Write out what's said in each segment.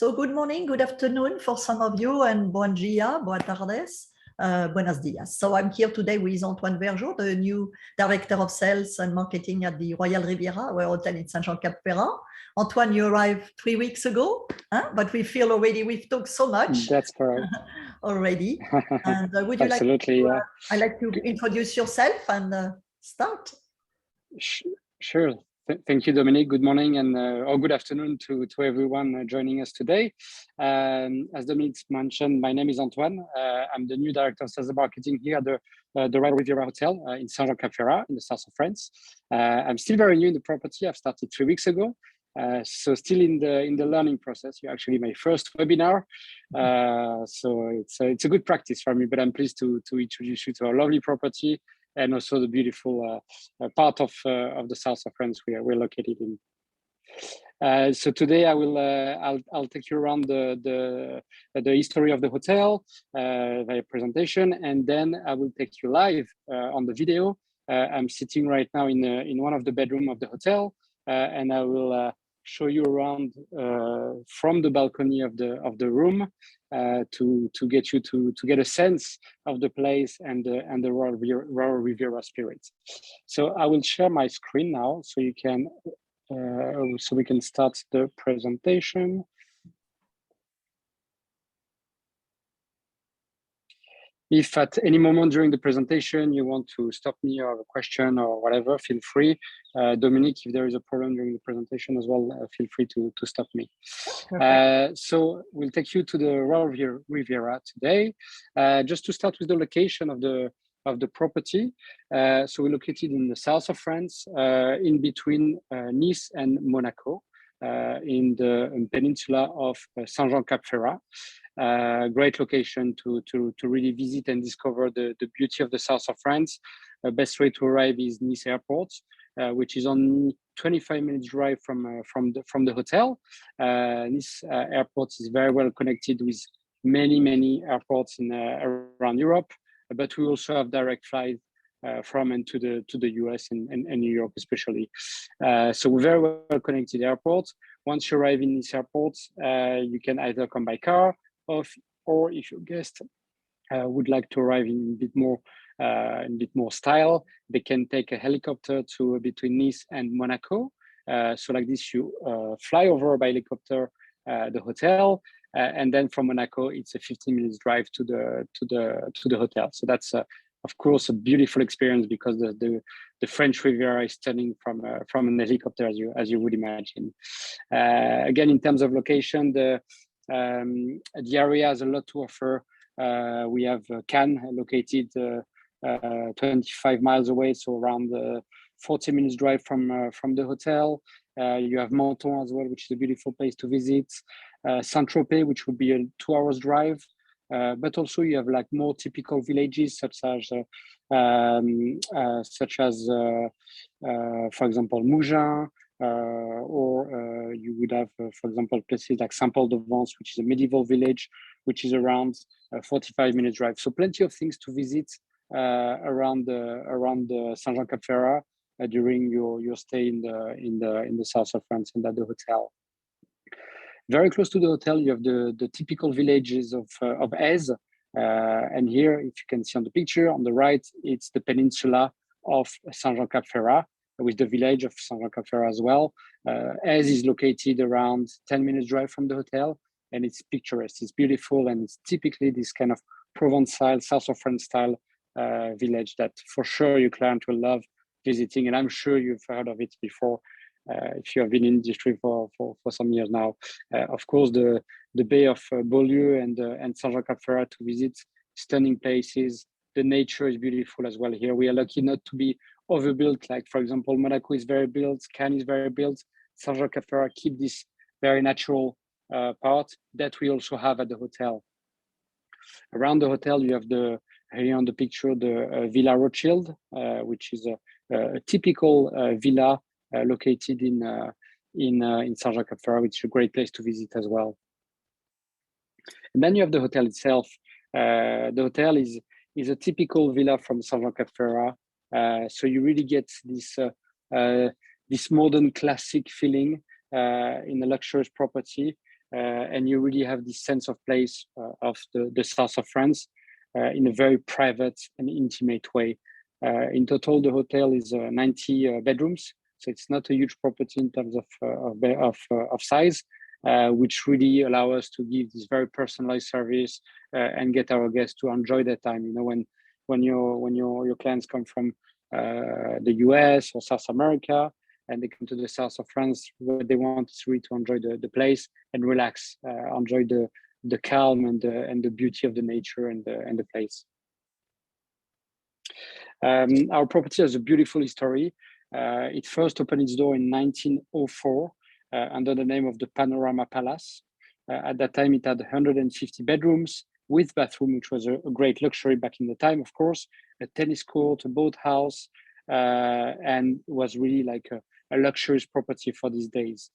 So good morning, good afternoon for some of you, and bom dia, boa tardes, buenos dias. So I'm here today with Antoine Vergeot, the new Director of Sales and Marketing at the Royal Riviera, our hotel in Saint-Jean-Cap-Ferrat. Antoine, you arrived 3 weeks ago, but we feel already we've talked so much. That's correct. Already. And would you Absolutely, like to, I'd like to introduce yourself and start? Sure. Thank you, Dominique. Good morning and or good afternoon to everyone joining us today. As Dominique mentioned, my name is Antoine. I'm the new Director of Sales and Marketing here at the Royal Riviera Hotel in Saint-Jean-Cap-Ferrat in the south of France. I'm still very new in the property. I've started 3 weeks ago. So still in the learning process. You're actually my first webinar. So it's a good practice for me, but I'm pleased to introduce you to our lovely property and also the beautiful part of the south of France we're located in. So today I'll take you around the history of the hotel via presentation, and then I will take you live on the video. I'm sitting right now in one of the bedrooms of the hotel, and I will show you around from the balcony of the room to get you to get a sense of the place and the Royal Riviera spirit. So I will share my screen now so you can so we can start the presentation. If at any moment during the presentation you want to stop me or have a question or whatever, feel free. Dominique, if there is a problem during the presentation as well, feel free to stop me. So we'll take you to the Royal Riviera today. Just to start with the location of the property. So we're located in the south of France, in between Nice and Monaco, in the peninsula of Saint-Jean-Cap-Ferrat. Great location to really visit and discover the beauty of the south of France. Best way to arrive is Nice Airport, which is only 25 minutes drive from the hotel. Nice Airport is very well connected with many airports around Europe, but we also have direct flights from and to the US and New York especially. So we're very well connected airport. Once you arrive in this airport, you can either come by car, or if your guest would like to arrive in a bit more style, they can take a helicopter to between Nice and Monaco. So like this, you fly over by helicopter the hotel, and then from Monaco, it's a 15 minutes drive to the hotel. So that's of course a beautiful experience because the French Riviera is stunning from an helicopter, as you would imagine. Again, in terms of location, the area has a lot to offer. We have Cannes located 25 miles away, so around 40 minutes drive from the hotel. You have Menton as well, which is a beautiful place to visit. Saint-Tropez, which would be a 2 hours drive. But also you have like more typical villages such as for example, Mougins, or you would have, for example, places like Saint-Paul-de-Vence, which is a medieval village, which is around 45 minutes drive. So plenty of things to visit around the Saint-Jean-Cap-Ferrat during your stay in the south of France and at the hotel. Very close to the hotel, you have the typical villages of Èze. And here, if you can see on the picture, on the right, it's the peninsula of Saint-Jean-Cap-Ferrat, with the village of Saint-Jean-Cap-Ferrat as well. Èze is located around 10 minutes drive from the hotel, and it's picturesque, it's beautiful, and it's typically this kind of Provençal, south of France style village that for sure your client will love visiting, and I'm sure you've heard of it before. If you have been in the industry for some years now. Of course, the Bay of Beaulieu and Saint-Jean-Cap-Ferrat to visit, stunning places. The nature is beautiful as well here. We are lucky not to be overbuilt, like for example, Monaco is very built, Cannes is very built. Saint-Jean-Cap-Ferrat keep this very natural part that we also have at the hotel. Around the hotel, you have here on the picture, the Villa Rothschild, which is a typical villa located in Saint-Jean-Cap-Ferrat, which is a great place to visit as well. And then you have the hotel itself. The hotel is a typical villa from Saint-Jean-Cap-Ferrat. So you really get this modern classic feeling in a luxurious property. and you really have this sense of place of the south of France in a very private and intimate way. In total, the hotel is 90 bedrooms, so it's not a huge property in terms of size, which really allow us to give this very personalized service and get our guests to enjoy their time. You know, when your clients come from the US or South America, and they come to the south of France, what they want is really to enjoy the place and relax, enjoy the calm and the beauty of the nature and the place. Our property has a beautiful history. It first opened its door in 1904 under the name of the Panorama Palace. At that time, it had 150 bedrooms with bathroom, which was a great luxury back in the time, of course, a tennis court, a boathouse, and was really like a luxurious property for these days.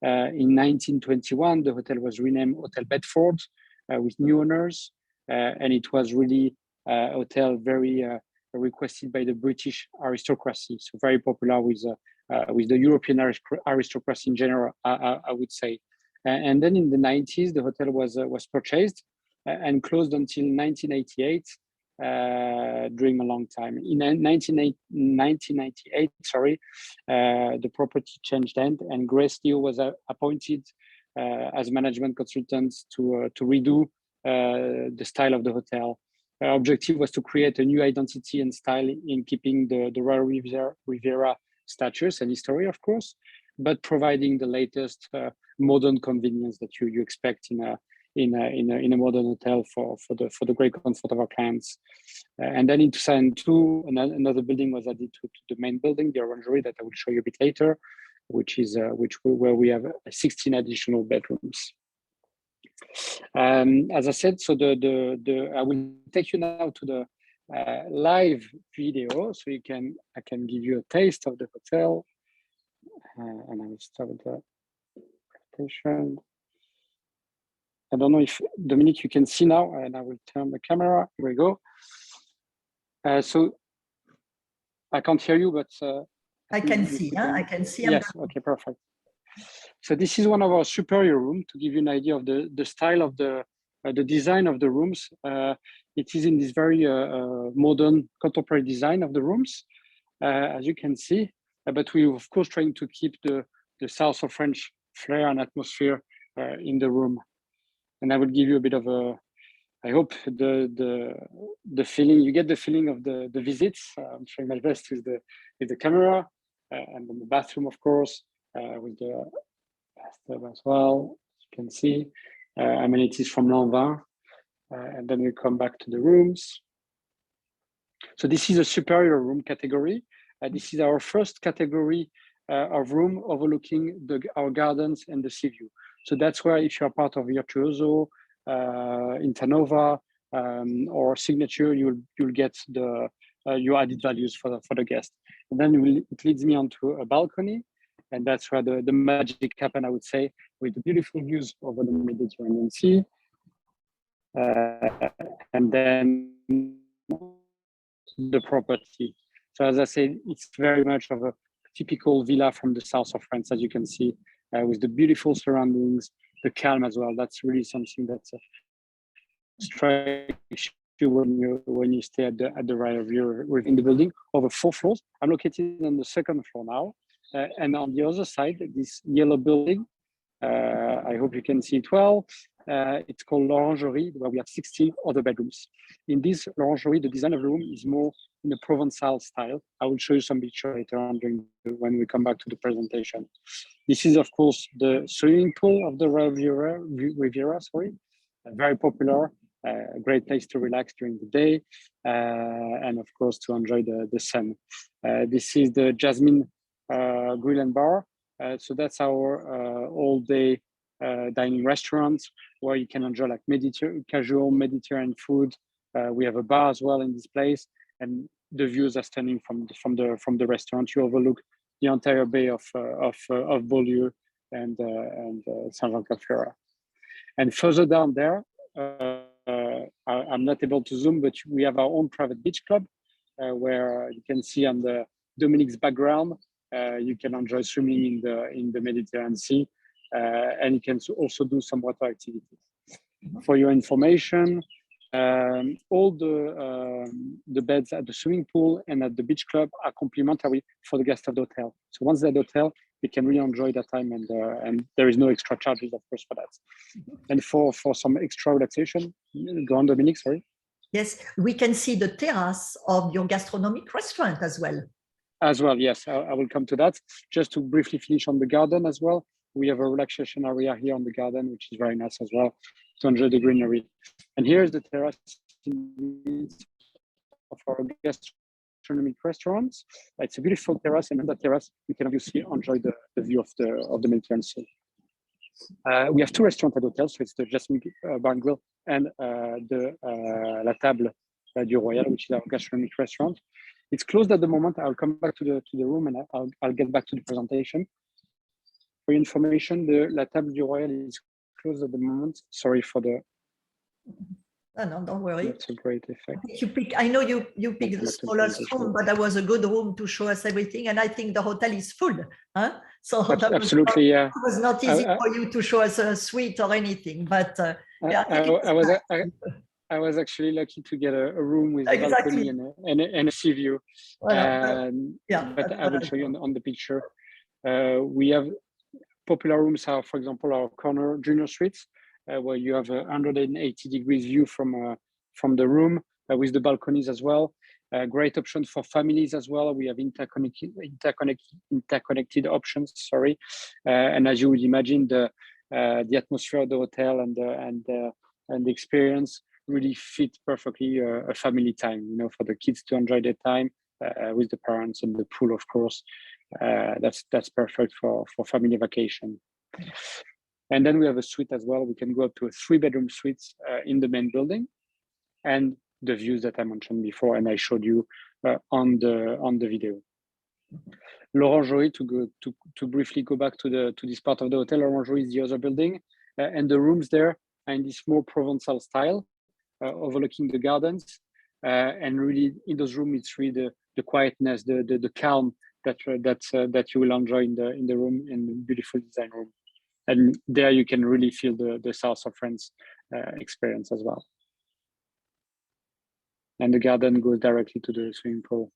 In 1921, the hotel was renamed Hotel Bedford with new owners, and it was really a hotel very requested by the British aristocracy, so very popular with the European aristocracy in general, I would say. And then in the 90s, the hotel was purchased and closed until 1988. During a long time. In 1998, the property changed hand, and Grace Leo was appointed as management consultant to redo the style of the hotel. Our objective was to create a new identity and style in keeping the Royal Riviera status and history, of course, but providing the latest modern convenience that you expect in a modern hotel for the great comfort of our clients. And then in 2002, another building was added to the main building, the Orangery, that I will show you a bit later, where we have 16 additional bedrooms. As I said, so I will take you now to the live video, so I can give you a taste of the hotel, and I will start the presentation. I don't know if, Dominique, you can see now, and I will turn the camera. Here we go. So I can't hear you, but I can see. I can see. Yes. Okay. Perfect. So this is one of our superior rooms to give you an idea of the style of the design of the rooms. It is in this very modern contemporary design of the rooms, as you can see. But we of course trying to keep the south of French flair and atmosphere in the room. And I will give you a bit of I hope the feeling, you get the feeling of the visits. I'm trying my best with the camera, and then the bathroom, of course, with the bathtub as well. As you can see, amenities from Lanvin, and then we come back to the rooms. So this is a superior room category. This is our first category of room overlooking our gardens and the sea view. So that's where, if you're part of Virtuoso, Internova, or Signature, you'll get your added values for the guest. And then it leads me onto a balcony, and that's where the magic happens, I would say, with the beautiful views over the Mediterranean Sea. And then the property. So as I said, it's very much of a typical villa from the south of France, as you can see, with the beautiful surroundings, the calm as well. That's really something that strikes you when you stay at the Royal Riviera within the building. Over 4 floors. I'm located on the 2nd floor now, and on the other side, this yellow building. I hope you can see it well. It's called L'Orangerie, where we have 16 other bedrooms. In this L'Orangerie, the design of the room is more in a Provençal style. I will show you some pictures later on when we come back to the presentation. This is, of course, the swimming pool of the Royal Riviera, very popular, a great place to relax during the day, and of course, to enjoy the sun. This is the Jasmine Grill and Bar. So that's our all-day dining restaurant where you can enjoy like casual Mediterranean food. We have a bar as well in this place, and the views are stunning from the restaurant. You overlook the entire bay of Beaulieu and Saint-Jean-Cap-Ferrat. And further down there, I'm not able to zoom, but we have our own private beach club where you can see on the Dominique's background. You can enjoy swimming in the Mediterranean Sea, and you can also do some water activities. For your information, all the beds at the swimming pool and at the beach club are complimentary for the guests of the hotel. So once they're at the hotel, they can really enjoy that time, and there is no extra charges, of course, for that. And for some extra relaxation, go on, Dominique, sorry. Yes, we can see the terrace of your gastronomic restaurant as well. As well, yes, I will come to that. Just to briefly finish on the garden as well, we have a relaxation area here on the garden, which is very nice as well, to enjoy the greenery. And here's the terrace of our gastronomic restaurants. It's a beautiful terrace, and on that terrace, you can obviously enjoy the view of the Mediterranean Sea. We have two restaurants at the hotel, so it's the Jasmine Bar and Grill and the La Table du Royal, which is our gastronomic restaurant. It's closed at the moment. I'll come back to the room, and I'll get back to the presentation. For your information, the La Table du Royal is closed at the moment. Sorry for the. Oh, no, don't worry. It's a great effect. I know you picked the smallest room, but that was a good room to show us everything. And I think the hotel is full. Huh? So absolutely, yeah. It was not easy for you to show us a suite or anything, but yeah, I was actually lucky to get a room with a balcony and a sea view. But I will show you on the picture. We have popular rooms are, for example, our corner junior suites, where you have a 180 degrees view from the room with the balconies as well. Great option for families as well. We have interconnected options. Sorry, and as you would imagine, the atmosphere of the hotel and the experience really fit perfectly a family time. You know, for the kids to enjoy their time with the parents, and the pool, of course. That's perfect for family vacation. And then we have a suite as well. We can go up to a 3-bedroom suite in the main building, and the views that I mentioned before, and I showed you on the video. L'Orangerie, to briefly go back to this part of the hotel. L'Orangerie is the other building, and the rooms there are in this more Provençal style, overlooking the gardens, and really in those rooms it's really the quietness, the calm that you will enjoy in the room, in the beautiful design room. And there you can really feel the south of France experience as well. And the garden goes directly to the swimming pool.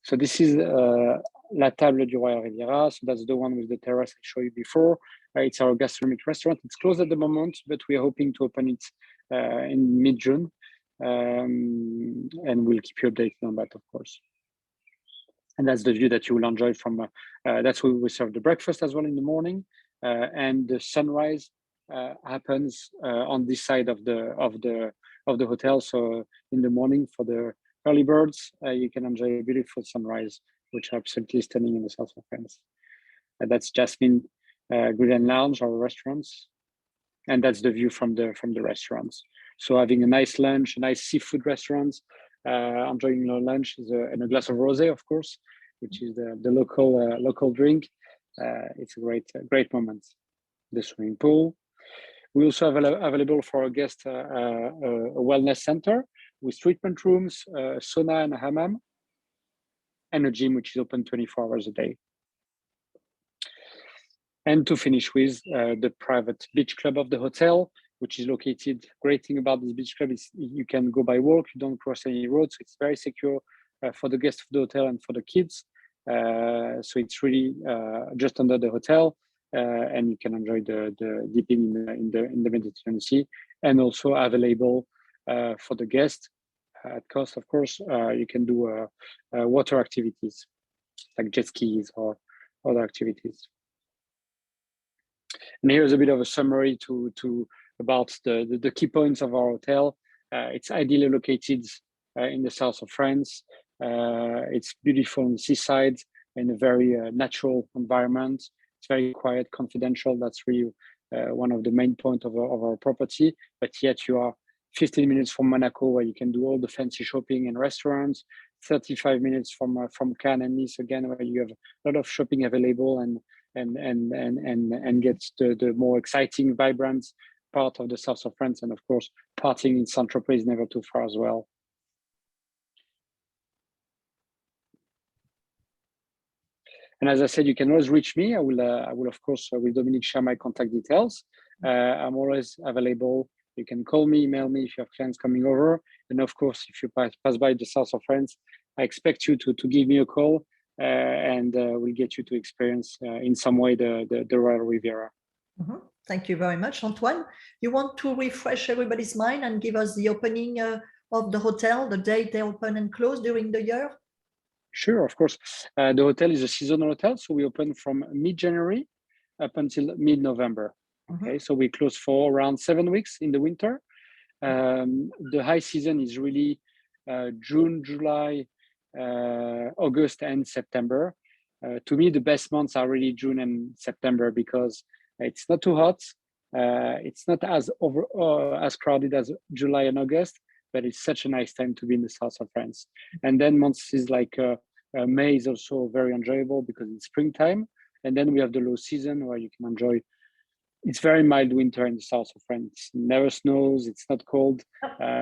So this is La Table du Royal Riviera. So that's the one with the terrace I showed you before. It's our gastronomic restaurant. It's closed at the moment, but we're hoping to open it in mid-June. And we'll keep you updated on that, of course. And that's the view that you will enjoy from, that's where we serve the breakfast as well in the morning. And the sunrise happens on this side of the hotel. So in the morning, for the early birds, you can enjoy a beautiful sunrise, which are absolutely stunning in the south of France. That's Jasmine Grill and Lounge, our restaurants, and that's the view from the restaurants. So having a nice lunch, a nice seafood restaurant, enjoying your lunch and a glass of rosé, of course, which is the local drink. It's a great moment. The swimming pool. We also have available for our guests a wellness center with treatment rooms, a sauna and a hammam, and a gym which is open 24 hours a day. And to finish with the private beach club of the hotel, which is located. Great thing about this beach club is you can go by walk, you don't cross any roads, so it's very secure for the guests of the hotel and for the kids. So it's really just under the hotel, and you can enjoy the dipping in the Mediterranean Sea, and also available for the guests at cost, of course. You can do water activities like jet skis or other activities. And here's a bit of a summary about the key points of our hotel. It's ideally located in the south of France. It's beautiful on the seaside, in a very natural environment. It's very quiet, confidential. That's really one of the main points of our property. But yet you are 15 minutes from Monaco, where you can do all the fancy shopping and restaurants. 35 minutes from Cannes and Nice, again, where you have a lot of shopping available and get the more exciting, vibrant part of the south of France. And of course, partying in Saint-Tropez is never too far as well. And as I said, you can always reach me. I will of course, with Dominique, share my contact details. I'm always available. You can call me, email me if you have clients coming over. And of course, if you pass by the south of France, I expect you to give me a call and we'll get you to experience in some way the Royal Riviera. Mm-hmm. Thank you very much, Antoine. You want to refresh everybody's mind and give us the opening of the hotel, the date they open and close during the year? Sure, of course. The hotel is a seasonal hotel, so we open from mid-January up until mid-November. Okay, so we close for around 7 weeks in the winter. The high season is really June, July, August, and September. To me, the best months are really June and September because it's not too hot. It's not as crowded as July and August, but it's such a nice time to be in the south of France. And then months is like May is also very enjoyable because it's springtime. And then we have the low season where you can enjoy. It's very mild winter in the south of France. It never snows. It's not cold.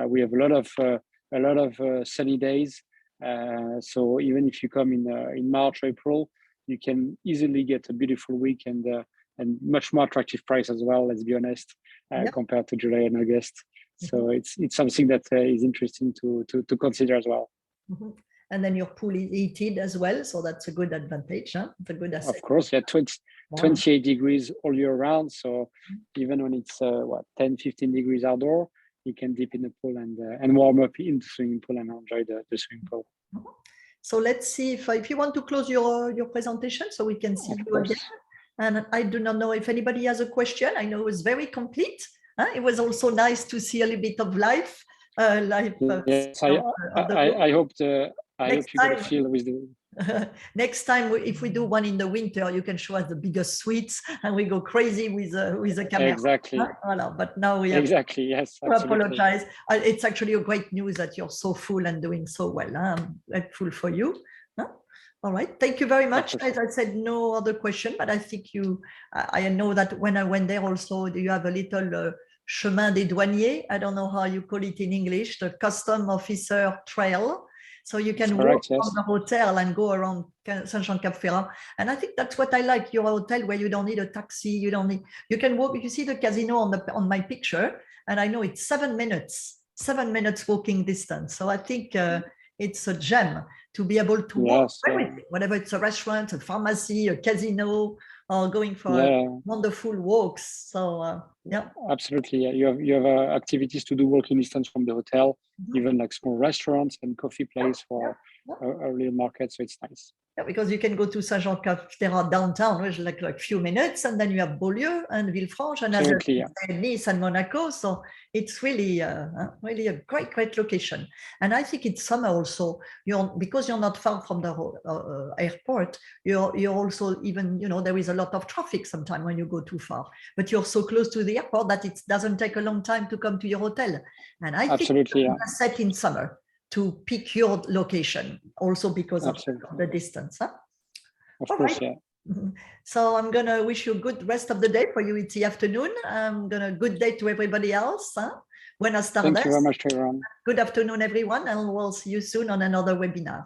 We have a lot of sunny days. So even if you come in March, April, you can easily get a beautiful week and much more attractive price as well. Let's be honest, compared to July and August. So it's something that is interesting to consider as well. And then your pool is heated as well, so that's a good advantage. Huh? It's a good asset. Of course, yeah, 28 degrees all year round. So even when it's 10, 15 degrees outdoor, you can dip in the pool and warm up in the swimming pool and enjoy the swimming pool. So let's see if you want to close your presentation so we can see you again. And I do not know if anybody has a question. I know it was very complete. It was also nice to see a little bit of life. Yes, I hope you get a feel with the. Next time, if we do one in the winter, you can show us the biggest suites, and we go crazy with the camera. Exactly. Voilà. But now we have yes. to apologize. It's actually a great news that you're so full and doing so well. I'm grateful for you. All right. Thank you very much. As I said, no other question, but I think I know that when I went there also, you have a little chemin des douaniers. I don't know how you call it in English, the custom officer trail. So you can walk from the hotel and go around Saint-Jean-Cap-Ferrat. And I think that's what I like, your hotel where you don't need a taxi. You can walk. You see the casino on my picture, and I know it's 7 minutes walking distance. So I think it's a gem to be able to walk everything, whether it's a restaurant, a pharmacy, a casino, or going for wonderful walks. So absolutely. You have activities to do walking distance from the hotel, even like small restaurants and coffee place for early market. So it's nice. Yeah, because you can go to Saint-Jean-Cap-Ferrat downtown, which is like a few minutes, and then you have Beaulieu and Villefranche and Nice and Monaco. So it's really really a great location. And I think it's summer also. Because you're not far from the airport, you're also even, there is a lot of traffic sometimes when you go too far. But you're so close to the airport that it doesn't take a long time to come to your hotel. And I think it's set in summer to pick your location, also because of the distance. Of course, yeah. So I'm going to wish you a good rest of the day. For you, it's the afternoon. Good day to everybody else. Buenas tardes. Thank you very much, everyone. Good afternoon, everyone, and we'll see you soon on another webinar.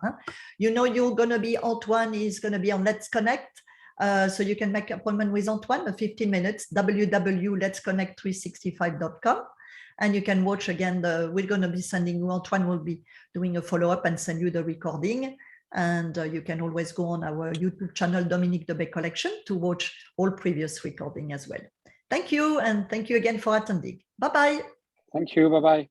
Antoine is going to be on Let's Connect. So you can make an appointment with Antoine, 15 minutes, www.letsconnect365.com. And you can watch again, we're going to be sending you, Antoine will be doing a follow-up and send you the recording. And you can always go on our YouTube channel, Dominique Debay Collection, to watch all previous recording as well. Thank you. And thank you again for attending. Bye-bye. Thank you. Bye-bye.